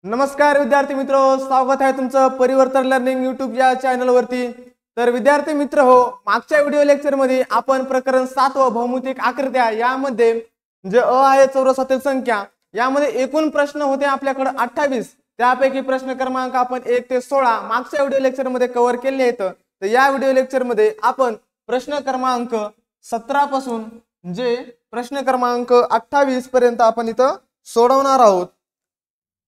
नमस्कार विद्यार्थी मित्रो, स्वागत आहे तुमचं परिवर्तन लर्निंग यूट्यूब या चॅनल वरती। तर विद्यार्थी मित्र हो, मागच्या व्हिडिओ लेक्चर मध्ये आपण प्रकरण 7 व भौमितिक आकृत्या यामध्ये जे अ आहे चौरसातील संख्या यामध्ये एकूण प्रश्न होते आपल्याकडे 28। त्यापैकी प्रश्न क्रमांक आपण 1 ते 16 मागच्या व्हिडिओ लेक्चर मध्ये कव्हर केले आहेत। तर या व्हिडिओ लेक्चर मध्ये आपण प्रश्न क्रमांक 17 पासून जे प्रश्न क्रमांक 28 पर्यंत आपण इथं सोडवणार आहोत।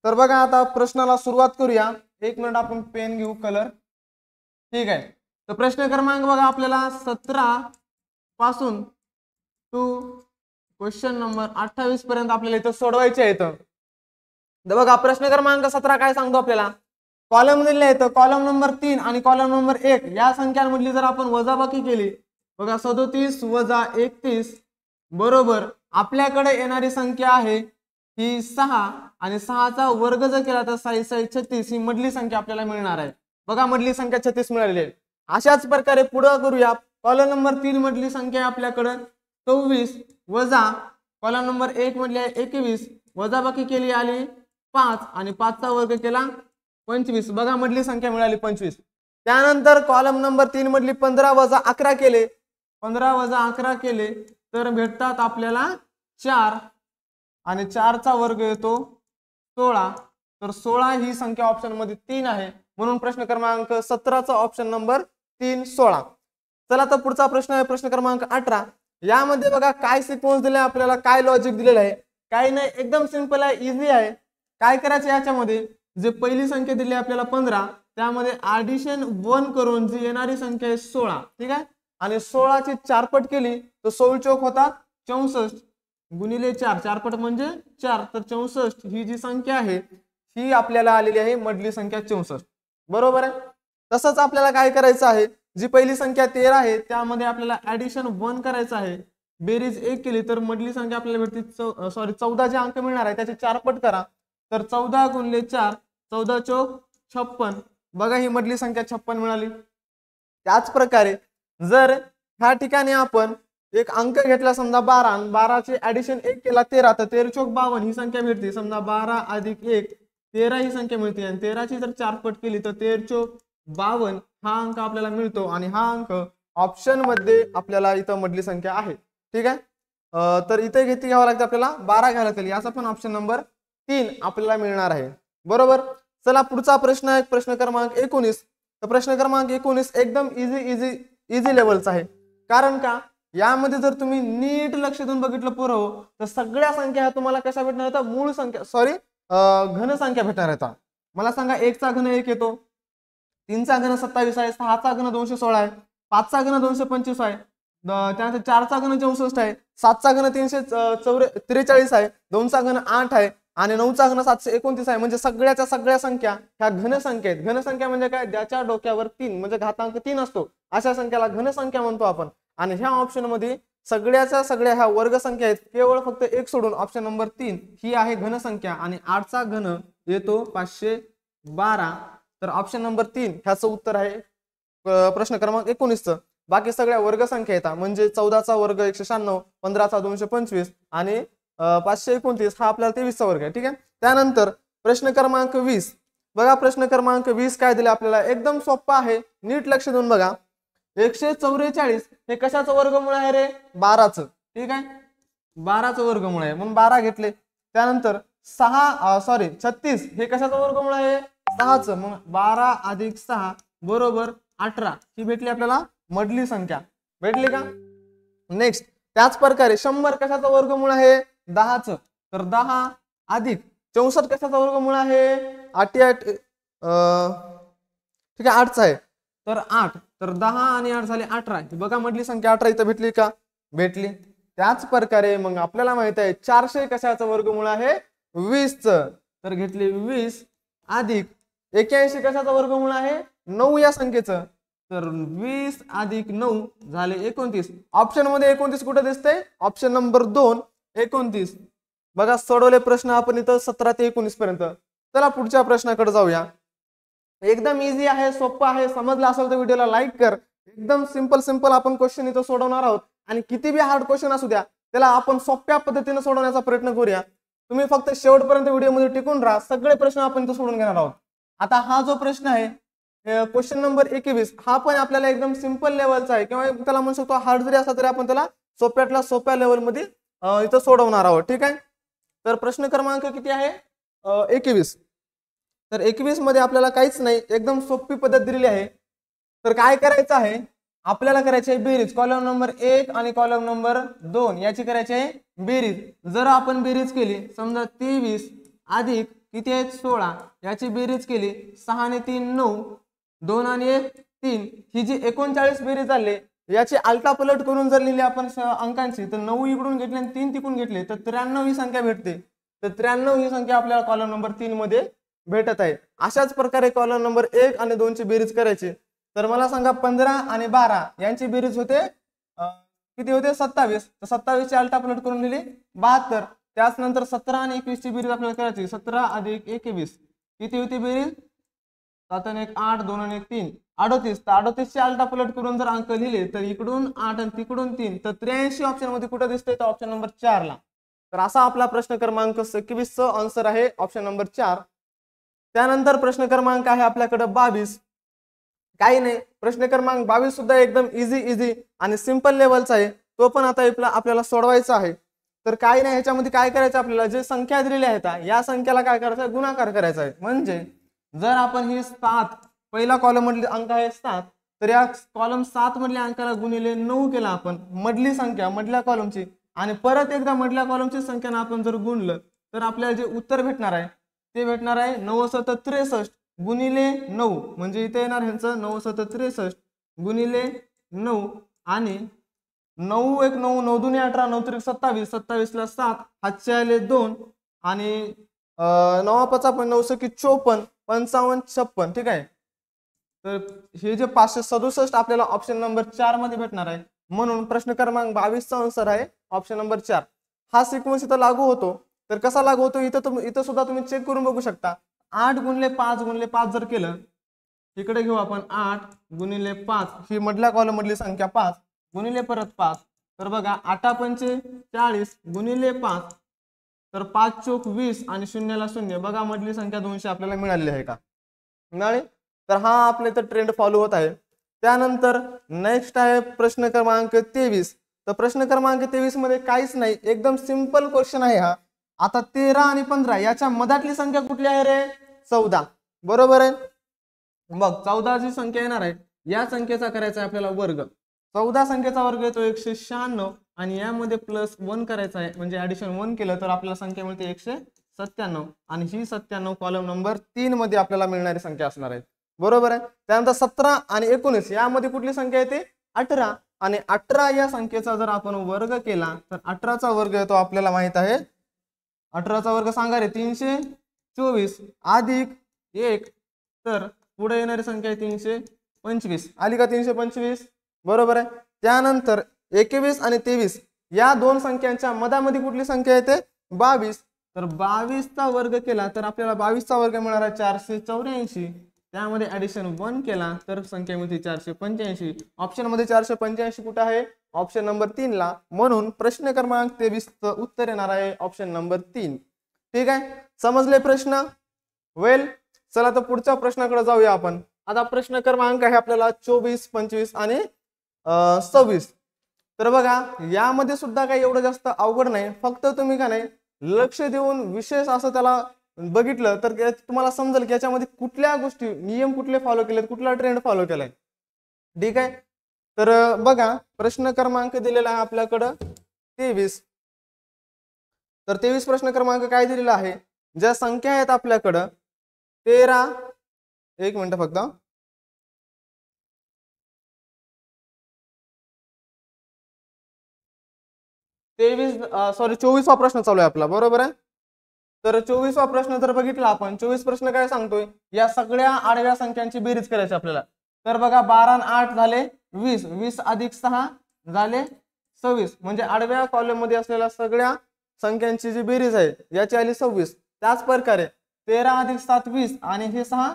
तर बघा आता प्रश्नाला सुरुवात करूया। एक मिनिट आपण पेन घेऊ, कलर। ठीक आहे, तर प्रश्न क्रमांक बघा आपल्याला 17 पासून टू क्वेश्चन नंबर 28 पर्यंत आपल्याला इथं सोडवायचे आहेत। तर बघा प्रश्न क्रमांक 17 काय सांगतो आपल्याला, कॉलम दिले आहेत। कॉलम नंबर 3 आणि कॉलम नंबर 1 या संख्यांमधली जर आपण वजाबाकी केली, बघा 37 वजा 31 बरोबर आपल्याकडे येणारी संख्या आहे ही 6 आणि 6 चा वर्ग जर केला तर 6 6 36 ही मधली संख्या आपल्याला मिळणार आहे। बघा मधली संख्या 36 मिळाली आहे। अशाच प्रकारे पुढे करूया। कॉलम नंबर 3 मधली संख्या आपल्याकडे 24 वजा कॉलम नंबर 1 मधली आहे 21 वजाबाकी केली आली 5 आणि 5 चा वर्ग केला 25। बघा मधली संख्या मिळाली 25। त्यानंतर कॉलम नंबर 3 मधली 15 वजा 11 केले, 15 वजा 11 केले तर भेटतात आपल्याला 4 आणि 4 चा वर्ग येतो 16। तर 16 ही संख्या ऑप्शन मध्ये 3 आहे, म्हणून प्रश्न क्रमांक 17 चा ऑप्शन नंबर 3 16। चला तर पुढचा प्रश्न आहे प्रश्न क्रमांक 18। यामध्ये बघा काय सिक्वेन्स दिले आपल्याला, काय लॉजिक दिलेलं आहे, काही नाही, एकदम सिंपल आहे, इझी आहे। काय करायचं याच्यामध्ये, जे पहिली संख्या दिली आपल्याला 15 त्यामध्ये ॲडिशन 1 करून जी येणारी संख्या आहे 16। ठीक आहे, आणि 16 ची 4 पट केली तर 16 चौक होतात 64 गुणिले 4, 4 पट म्हणजे 4, तर 64 ही जी संख्या आहे ही आपल्याला आलेली आहे मधली संख्या 64 बरोबर आहे। तसंच आपल्याला काय करायचं आहे, जी पहिली संख्या 13 आहे त्यामध्ये आपल्याला ॲडिशन 1 करायचं आहे, बेरीज 1 केली तर मधली संख्या आपल्याला भेटते 14 जे अंक मिळणार आहे त्याचे 4 पट करा, तर 14 गुणिले 4 14 चौक 56। बघा ही मधली संख्या 56 मिळाली। त्याच प्रकारे जर ह्या ठिकाणी आपण एक अंक घेतला समजा 12 आणि 12 चे ॲडिशन 1 केला 13 तर 13 चौक 52 ही संख्या मिळते। समजा 12 अधिक 1 13 ही संख्या मिळते आणि 13 ची जर 4 पट केली तर 13 चौक 52 हा अंक आपल्याला मिळतो आणि हा अंक ऑप्शन मध्ये आपल्याला इथं मधली संख्या आहे। ठीक आहे, तर इथे किती घ्यावं लागतं आपल्याला, 12 घ्यायला लागेल। याचा पण ऑप्शन नंबर 3 आपल्याला मिळणार आहे बरोबर। चला पुढचा प्रश्न आहे प्रश्न क्रमांक 19। तर प्रश्न क्रमांक 19 एकदम इझी लेवलचा आहे, कारण का यामध्ये जर तुम्ही नीट लक्ष देऊन बघितलं पोरं तर सगळ्या संख्या तुम्हाला कशा भेटणार आहेत, मूळ संख्या घन संख्या भेटणार आहेत। मला सांगा 1 चा घन 1 येतो, 3 चा घन 27 आहे, 6 चा घन 216 आहे, 5 चा घन 225 आहे, त्यानंतर 4 चा घन 64 आहे, 7 चा घन 343 आहे, 2 चा घन 8 आहे आणि 9 चा घन 729 आहे। म्हणजे सगळ्याच्या सगळ्या संख्या ह्या घन संख्या आहेत। घन संख्या म्हणजे काय, ज्याच्या डोक्यावर 3 म्हणजे घातांक 3 असतो अशा संख्याला घन संख्या म्हणतो आपण। आणि ह्या ऑप्शन मध्ये सगळ्याच्या सगळ्या ह्या वर्ग संख्या आहेत, केवळ फक्त एक सोडून ऑप्शन नंबर 3 ही आहे घन संख्या आणि 8 चा घन येतो 512। तर ऑप्शन नंबर 3 ह्याचं उत्तर आहे प्रश्न क्रमांक 19 चं। बाकी सगळ्या वर्ग संख्या येतात, म्हणजे 14 चा वर्ग 196, 15 चा 225 आणि 529 हा आपल्याला 23 चा वर्ग आहे। ठीक आहे, त्यानंतर प्रश्न क्रमांक 20 बघा। प्रश्न क्रमांक 20 काय दिले आपल्याला, एकदम सोपा आहे, नीट लक्ष देऊन बघा। 144 हे कशाचं वर्गमूळ आहे रे, 12चं। ठीक आहे, 12चं वर्गमूळ आहे म्हणून 12 घेतले। त्यानंतर 36 हे कशाचं वर्गमूळ आहे, 6चं, मग 12 अधिक 6 बरोबर 18 ही भेटली आपल्याला मधली संख्या, भेटली का। नेक्स्ट त्याच प्रकारे 100 कशाचा वर्गमूळ आहे, 10चं, तर 10 अधिक 64 कशाचा वर्गमूळ आहे, 8 ठीक आहे 8चा आहे, तर 8, तर 10 आणि 8 झाले 18। बघा मधली संख्या 18 इथं भेटली का, भेटली। त्याच प्रकारे मग आपल्याला माहित आहे 400 कशाचं वर्गमूळ आहे, 20चं, तर घेतले 20 अधिक 81 कशाचा वर्गमूळ आहे, 9 या संख्येचं, तर 20 अधिक 9 झाले 29। ऑप्शन मध्ये 29 कुठे दिसतंय, ऑप्शन नंबर 2 29। बघा सोडवले प्रश्न आपण इथं 17 ते 19 पर्यंत। चला पुढच्या प्रश्नाकडे जाऊया। एकदम इझी आहे, सोपं आहे, समजलं असेल तर व्हिडिओला लाईक कर। एकदम सिंपल आपण क्वेश्चन इथं सोडवणार आहोत आणि किती बी हार्ड क्वेश्चन असू द्या त्याला आपण सोप्या पद्धतीने सोडवण्याचा प्रयत्न करूया। तुम्ही फक्त शेवटपर्यंत व्हिडिओमध्ये टिकून राहा, सगळे प्रश्न आपण इथं सोडून घेणार आहोत. आता हा जो प्रश्न आहे क्वेश्चन नंबर 21 हा पण आपल्याला एकदम सिंपल लेवलचा आहे किंवा त्याला म्हणू शकतो हार्ड जरी असला तरी आपण त्याला सोप्यातल्या सोप्या लेवलमध्ये इथं सोडवणार आहोत. ठीक आहे. तर प्रश्न क्रमांक किती आहे 21. तर 21 मध्ये आपल्याला काहीच नाही, एकदम सोपी पद्धत दिलेली आहे. तर काय करायचं आहे आपल्याला, करायची आहे बेरीज. कॉलम नंबर 1 आणि कॉलम नंबर 2 याची करायची आहे बेरीज. जर आपण बेरीज केली, समजा 23 अधिक किती आहेत 16 याची बेरीज केली, 6 आणि 3 9, 2 आणि 1 3, ही जी 39 बेरीज झाली याची आलटापलट करून जर लिहिली आपण अंकांची, तर 9 इकडून घेतले आणि 3 तिकडून घेतले तर 93 ही संख्या भेटते. तर 93 ही संख्या आपल्याला कॉलम नंबर 3 मध्ये भेटत आहे. अशाच प्रकारे कॉलम नंबर 1 आणि 2 ची बेरीज करायची. तर मला सांगा 15 आणि 12 यांची बेरीज होते किती होते 27. तर 27 ची आलटापलट करून लिहिली 72. त्याच नंतर 17 आणि 21 ची बेरीज आपल्याला करायची. 17 अधिक 21 किती होती बेरीज 7 आणि 1 8, 2 आणि 1 3 38. तर 38 ची आलटापलट करून जर अंक लिहिले तर इकडून 8 आणि तिकडून 3, तर 83 ऑप्शन मध्ये कुठे दिसते तर ऑप्शन नंबर 4 ला. तर असा आपला प्रश्न क्रमांक 21 चा आन्सर आहे ऑप्शन नंबर 4. त्यानंतर प्रश्न क्रमांक आहे आपल्याकडे 22. काही नाही, प्रश्न क्रमांक 22 सुद्धा एकदम इझी आणि सिंपल लेवलचा आहे. तो पण आता आपल्याला सोडवायचा आहे. तर काही नाही, ह्याच्यामध्ये काय करायचं आपल्याला, जे संख्या दिलेल्या आहेत या संख्याला काय करायचं आहे गुणाकार करायचा आहे. म्हणजे जर आपण ही 7 पहिला कॉलम मधले अंक आहे 7, तर या कॉलम 7 मधल्या अंकाला गुणिले 9 केला आपण मधली संख्या मधल्या कॉलमची, आणि परत एकदा मधल्या कॉलमची संख्याने आपण जर गुणलं तर आपल्याला जे उत्तर भेटणार आहे ते भेटणार आहे 9 7 63 गुणिले 9, म्हणजे इथे येणार ह्यांचं 9 7 63 गुणिले 9 आणि 9 1 9 9 2 18 9 3 27 27 ला 7 हातचे आले 2 आणि 9 5 9 6 54 55 56. ठीक आहे. तर हे जे 567 आपल्याला ऑप्शन नंबर 4 मध्ये भेटणार आहे. म्हणून प्रश्न क्रमांक 22 चा आन्सर आहे ऑप्शन नंबर 4. हा सिक्वेन्स इथं लागू होतो. तर कसा लागू होतो इथं सुद्धा तुम्ही चेक करून बघू शकता. 8 गुणिले 5 जर केलं, इकडे घेऊ आपण 8 गुणिले 5 ही मधल्या कॉलम मधली संख्या 5 गुणिले परत 5, तर बघा 8 पंचे 40 गुणिले 5, तर 5 चोक 20 आणि शून्याला शून्य. बघा मधली संख्या 200 आपल्याला मिळाली आहे का मिळाली. तर हा आपल्या इथं ट्रेंड फॉलो होत आहे. त्यानंतर नेक्स्ट आहे प्रश्न क्रमांक 23. तर प्रश्न क्रमांक 23 मध्ये काहीच नाही, एकदम सिंपल क्वेश्चन आहे हा. आता 13 आणि 15 याच्या मधातली संख्या कुठली आहे रे 14. बरोबर आहे. मग 14 जी संख्या येणार आहे या संख्येचा करायचा आहे आपल्याला वर्ग. 14 संख्येचा वर्ग येतो 196 आणि यामध्ये प्लस 1 करायचा आहे, म्हणजे ऍडिशन 1 केलं तर आपल्याला संख्या मिळते 197 आणि ही 97 कॉलम नंबर 3 मध्ये आपल्याला मिळणारी संख्या असणार आहे. बरोबर आहे. त्यानंतर 17 आणि 19 यामध्ये कुठली संख्या येते 18 आणि 18 या संख्येचा जर आपण वर्ग केला तर 18 चा वर्ग येतो आपल्याला माहित आहे 18 चा वर्ग सांगा रे 324 अधिक 1, तर पुढे येणारी संख्या आहे 325. आली का 325. बरोबर आहे. त्यानंतर 21 आणि 23 या दोन संख्यांच्या मधामध्ये कुठली संख्या येते 22. तर 22 चा वर्ग केला तर आपल्याला 22 चा वर्ग मिळणार आहे 484. त्यामध्ये ऍडिशन 1 केला तर संख्या मिळते 485. ऑप्शन मध्ये 485 कुठे आहे ऑप्शन नंबर 3 ला. म्हणून प्रश्न क्रमांक 23 चं उत्तर येणार आहे ऑप्शन नंबर 3. ठीक आहे. समजले प्रश्न. वेल, चला तर पुढच्या प्रश्नाकडे जाऊया आपण. आता प्रश्न क्रमांक आहे आपल्याला 24 25 आणि 26. तर बघा यामध्ये सुद्धा काही एवढं जास्त अवघड नाही, फक्त तुम्ही का नाही लक्ष देऊन विशेष असं त्याला बघितलं तर तुम्हाला समजेल की याच्यामध्ये कुठल्या गोष्टी नियम कुठले फॉलो केलेत, कुठला ट्रेंड फॉलो केलाय. ठीक आहे. तर बघा प्रश्न क्रमांक दिलेला आहे आपल्याकडं 23. तर 23 प्रश्न क्रमांक काय दिलेला आहे, ज्या संख्या आहेत आपल्याकडं 13, एक मिनिट फक्त, 24वा प्रश्न चालू आहे आपला. बरोबर आहे. तर 24वा प्रश्न जर बघितला आपण, 24 प्रश्न काय सांगतोय, या सगळ्या आडव्या संख्यांची बेरीज करायची आपल्याला. तर बघा 12 आणि 8 झाले 20, 20 अधिक 6 झाले 26, म्हणजे आडव्या कॉलम मध्ये असलेल्या सगळ्या संख्यांची जी बेरीज आहे याची आली 26. त्याच प्रकारे 13 अधिक 7 20 आणि हे 6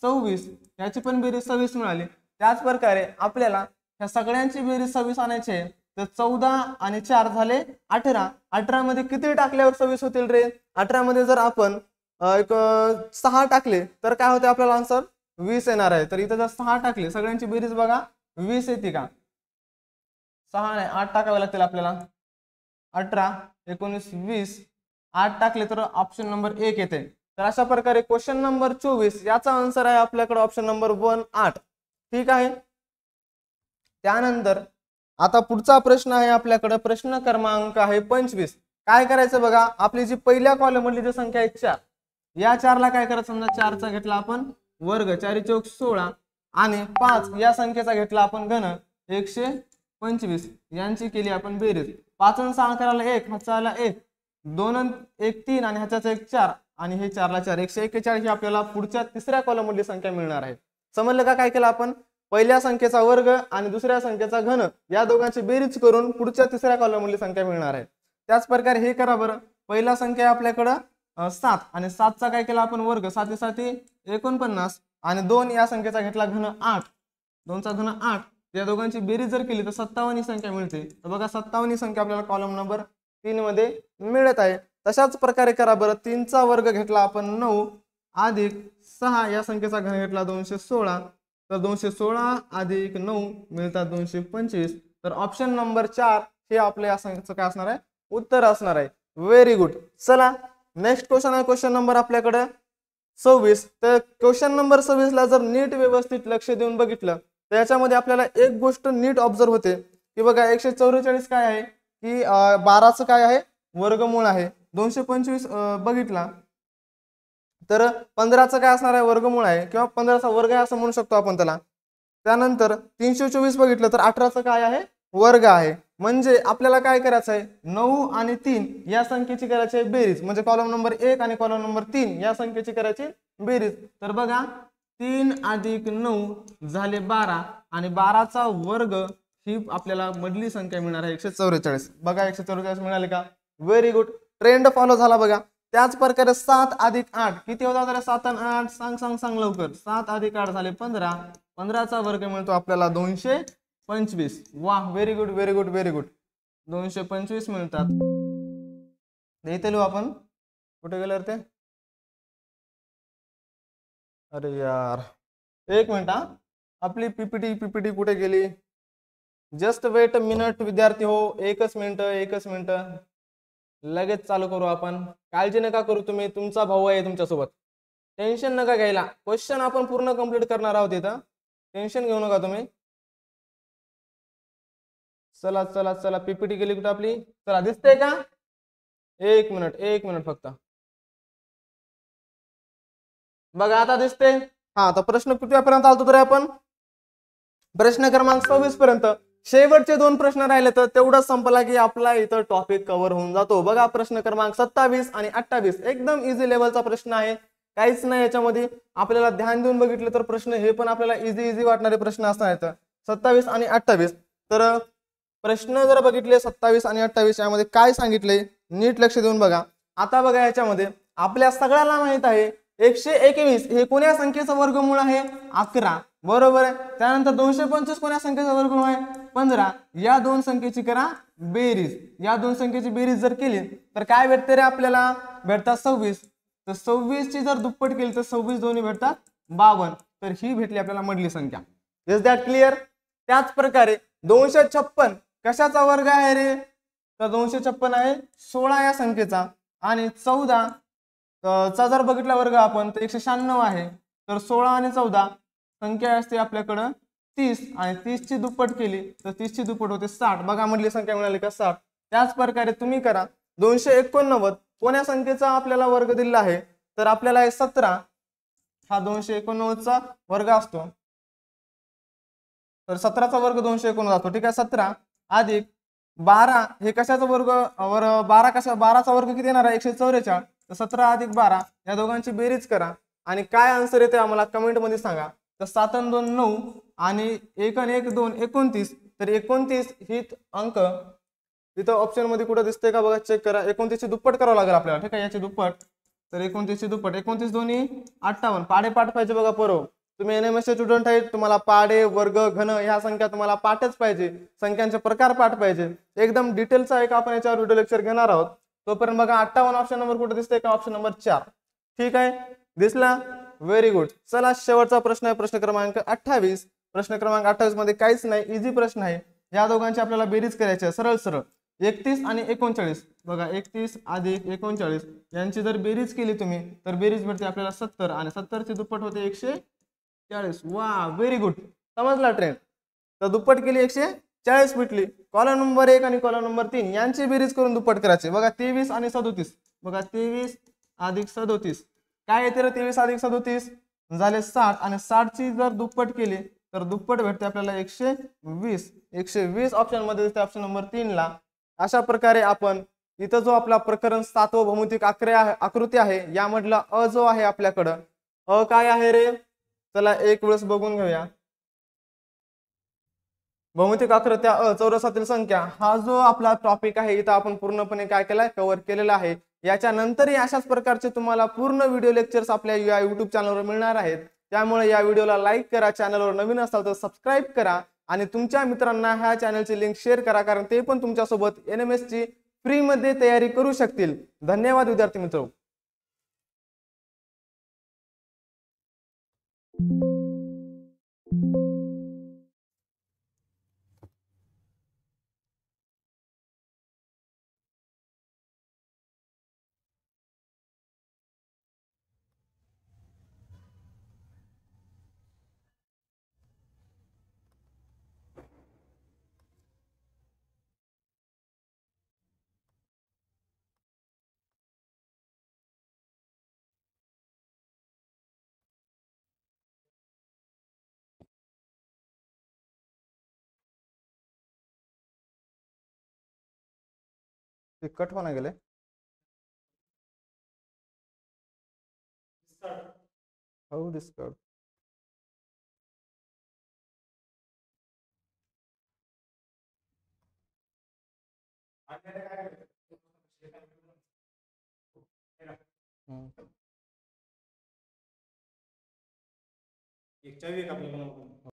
26 याची पण बेरीज 26 मिळाली. त्याच प्रकारे आपल्याला ह्या सगळ्यांची बेरीज 26 आणायची आहे. तर 14 आणि 4 झाले 18. 18 मध्ये किती टाकल्यावर 26 होतील रे? 18 मध्ये जर आपण एक 6 टाकले तर काय होते आपल्याला आन्सर 20 येणार आहे. तर इथं जर 6 टाकले सगळ्यांची बेरीज बघा 20 येते का? 6 नाही 8 टाकावे लागतील आपल्याला. 18 19 20 8 टाकले तर ऑप्शन नंबर 1 येते. तर अशा प्रकारे क्वेश्चन नंबर 24 याचा आन्सर आहे आपल्याकडे ऑप्शन नंबर 1 8. ठीक आहे. त्यानंतर आता पुढचा प्रश्न आहे आपल्याकडे प्रश्न क्रमांक आहे 25. काय करायचं बघा, आपली जी पहिल्या कॉलम मधली जी संख्या आहे 4 या 4 ला काय करायचं, समजा 4 चा घेतला आपण वर्ग 4 चौक 16 आणि 5 या संख्येचा घेतला आपण घन 125 यांची केली आपण बेरीज. 5 आणि 6 करायला 1 ह्याचा आला 1 2 1 3 आणि ह्याचा 1 4 आणि हे 4 ला 4 141 ही आपल्याला पुढच्या तिसऱ्या कॉलम मधली संख्या मिळणार आहे. समजलं का? काय केलं आपण, पहिल्या संख्येचा वर्ग आणि दुसऱ्या संख्येचा घन या दोघांची बेरीज करून पुढच्या तिसऱ्या कॉलम मधली संख्या मिळणार आहे. त्याच प्रकारे हे करा बरं. पहिला संख्या आपल्याकडे 7 आणि 7 चा काय केला आपण वर्ग 7 7 49 आणि 2 या संख्येचा घेतला घन 8 2 चा घन 8 या दोघांची बेरीज जर केली तर 57 ही संख्या मिळते. तर बघा 57 ही संख्या आपल्याला कॉलम नंबर 3 मध्ये मिळत आहे. तशाच प्रकारे करा बरं. 3 चा वर्ग घेतला आपण 9 अधिक 6 या संख्येचा घन घेतला 216 तर 216 अधिक 9 मिळतात 225. तर ऑप्शन नंबर 4 हे आपल्या या संख्येचं काय असणार आहे, उत्तर असणार आहे. Very good. चला नेक्स्ट क्वेश्चन आहे क्वेश्चन नंबर आपल्याकडे 26. तर क्वेश्चन नंबर 26 ला जर नीट व्यवस्थित लक्ष देऊन बघितलं तर याच्यामध्ये आपल्याला एक गोष्ट नीट ऑब्झर्व होते की बघा 144 काय आहे की 12चं काय आहे वर्गमूळ आहे. 225 बघितला तर 15चं काय असणार आहे वर्गमूळ आहे किंवा 15चा वर्ग आहे असं म्हणू शकतो आपण त्याला. त्यानंतर 324 बघितलं तर 18चं काय आहे वर्ग आहे. म्हणजे आपल्याला काय करायचं आहे 9 आणि 3 या संख्येची करायची आहे बेरीज. म्हणजे कॉलम नंबर 1 आणि कॉलम नंबर 3 या संख्येची करायची बेरीज. तर बघा 3 अधिक 9 झाले 12 आणि 12चा वर्ग ही आपल्याला मधली संख्या मिळणार आहे 144. बघा 144 मिळाले का? Very good. ट्रेंड फॉलो झाला बघा. त्याच प्रकारे 7 अधिक 8 किती होता? 7 आणि 8 सांग सांग सांग लवकर. 7 अधिक 8 झाले 15. 15चा वर्ग मिळतो आपल्याला 225. वाह very good very good very good. 225 मिळतात. इथे लिहू आपण. कुठे गेलं ते? अरे यार एक मिनिट हा. आपली पीपीटी कुठे गेली? जस्ट वेट मिनिट विद्यार्थी हो. एकच मिनिट लगेच चालू करू आपण. काळजी नका करू तुम्ही. तुमचा भाऊ आहे तुमच्यासोबत. टेन्शन नका घ्यायला. क्वेश्चन आपण पूर्ण कंप्लीट करणार आहोत इथं. टेन्शन घेऊ नका तुम्ही. चला चला चला पीपीटी गेली कुठे आपली? चला दिसते का? एक मिनिट फक्त. बघा आता दिसते. हा तर प्रश्न कुठपर्यंत आलतो तर आपण प्रश्न क्रमांक 26 पर्यंत. शेवटचे 2 प्रश्न राहिले तर तेवढंच संपला की आपला इथं टॉपिक कव्हर होऊन जातो. बघा प्रश्न क्रमांक 27 आणि 28 एकदम इझी लेवलचा प्रश्न आहे. काहीच नाही याच्यामध्ये. आपल्याला ध्यान देऊन बघितलं तर प्रश्न हे पण आपल्याला इझी वाटणारे प्रश्न असणार आहेत 27 आणि 28. तर प्रश्न जर बघितले 27 आणि 28 यामध्ये काय सांगितले नीट लक्ष देऊन बघा. आता बघा याच्यामध्ये आपल्या सगळ्यांना माहित आहे 121 हे कोण्या संख्येचं वर्गमूळ आहे 11 बरोबर आहे. त्यानंतर 225 कोण्या संख्येचं वर्गमूळ आहे 15. या दोन संख्येची करा बेरीज. या दोन संख्येची बेरीज जर केली तर काय भेटते रे आपल्याला? भेटतात 26. तर 26 ची जर दुप्पट केली तर 26 दोन्ही भेटतात 52. तर ही भेटली आपल्याला मधली संख्या. Is that clear? त्याच प्रकारे 256 कशाचा वर्ग आहे रे? तर 256 आहे 16 या संख्येचा आणि 14 चा जर बघितला वर्ग आपण तर 196 आहे. तर 16 आणि 14 संख्या असते आपल्याकडं 30 आणि 30 ची दुप्पट केली तर 30 ची दुप्पट होते 60. बघा मधली संख्या मिळाली का 60. त्याच प्रकारे तुम्ही करा 289 कोण्या संख्येचा आपल्याला वर्ग दिला आहे तर आपल्याला आहे 17. हा 289 चा वर्ग असतो. तर 17चा वर्ग 289 असतो. ठीक आहे. 17 अधिक 12 हे कशाचा वर्ग 12चा वर्ग किती येणार आहे 144. तर 17 अधिक 12 या दोघांची बेरीज करा आणि काय आन्सर येते आम्हाला कमेंट मध्ये सांगा. तर 7 आणि 2 9 आणि 1 आणि 1 2 29. तर 29 ही अंक इथं ऑप्शन मध्ये कुठे दिसते का बघा चेक करा. 29 ची दुप्पट करावं लागेल आपल्याला. ठीक आहे. याची दुप्पट तर 29 ची दुप्पट 29 दोन्ही 58 पाडे पाठ पाहिजे बघा. तुम्ही NMS चे स्टुडंट आहेत, तुम्हाला पाढे वर्ग घन ह्या संख्या तुम्हाला पाठच पाहिजे, संख्यांचे प्रकार पाठ पाहिजे, एकदम डिटेलचा एक आपण याच्यावर व्हिडिओ लेक्चर घेणार आहोत. तोपर्यंत बघा 58 ऑप्शन नंबर कुठे दिसतंय का? Option number 4. ठीक आहे, दिसला? Very good. चला शेवटचा प्रश्न आहे, प्रश्न क्रमांक 28. प्रश्न क्रमांक 28 मध्ये काहीच नाही, इझी प्रश्न आहे. या दोघांची आपल्याला बेरीज करायची आहे, सरळ सरळ. 31 आणि 39 बघा, 31 अधिक 39 यांची जर बेरीज केली तुम्ही तर बेरीज भेटते आपल्याला 70 आणि 70 ची दुप्पट होते 140. वा, व्हेरी गुड, समजला ट्रेंड. तर दुप्पट केली 140 भेटली. कॉलम नंबर 1 आणि कॉलम नंबर 3 यांची बेरीज करून दुप्पट करायची. बघा 23 आणि 37 बघा, 23 अधिक 37 काय येते रे? 23 अधिक 37 झाले 60 आणि 60 ची जर दुप्पट केली तर दुप्पट भेटते आपल्याला 120. 120 ऑप्शन मध्ये दिसते, ऑप्शन नंबर 3 ला. अशा प्रकारे आपण इथं जो आपला प्रकरण 7 भौमितिक आकृती आहे यामधला अ जो आहे आपल्याकडं, अ काय आहे रे? चला एक वेळेस बघून घेऊया. भौमितिक आकृत्या अ चौरसातील संख्या हा जो आपला टॉपिक आहे इथं आपण पूर्णपणे काय केलाय? कव्हर केलेला आहे. याच्या नंतरही अशाच प्रकारचे तुम्हाला पूर्ण व्हिडिओ लेक्चर्स आपल्या या युट्यूब चॅनलवर मिळणार आहेत. त्यामुळे या व्हिडिओला लाईक करा, चॅनलवर नवीन असाल तर सबस्क्राईब करा आणि तुमच्या मित्रांना ह्या चॅनलची लिंक शेअर करा, कारण ते पण तुमच्यासोबत NMS ची फ्री मध्ये तयारी करू शकतील. धन्यवाद विद्यार्थी मित्र. ते कट होना गेले. How this card? एक चावी एक आपल्याला